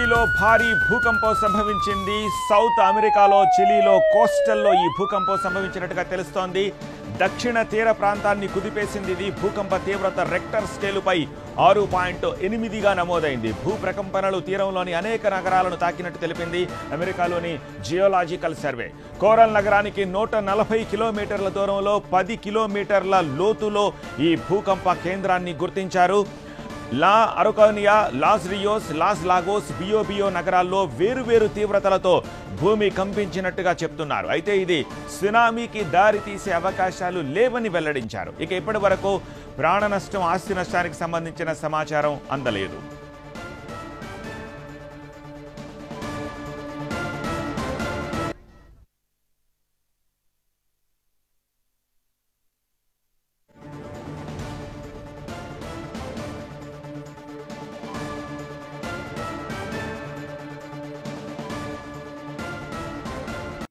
చిలీలో భారీ భూకంపం సంభవించింది. సౌత్ అమెరికాలో చిలీలో కోస్టల్లో ఈ భూకంపం సంభవించినట్టుగా తెలుస్తోంది. దక్షిణ తీర ప్రాంతాన్ని కుదిపేసింది. ఇది భూకంప తీవ్రత రెక్టర్ స్కేలుపై 6.8గా నమోదైంది. భూప్రకంపనలు తీరంలోని అనేక నగరాలను తాకినట్టు తెలిపింది అమెరికాలోని జియోలాజికల్ సర్వే. కోరల్ నగరానికి 140 కిలోమీటర్ల దూరంలో 10 కిలోమీటర్ల లోతులో ఈ భూకంప కేంద్రాన్ని గుర్తించారు. లా అరకోనియా, లాస్ రియోస్, లాస్ లాగోస్, బియో నగరాల్లో వేరువేరు తీవ్రతలతో భూమి కంపించినట్టుగా చెప్తున్నారు. అయితే ఇది సునామీకి దారి తీసే అవకాశాలు లేవని వెల్లడించారు. ఇక ఇప్పటి వరకు ప్రాణ నష్టం, ఆస్తి నష్టానికి సంబంధించిన సమాచారం అందలేదు.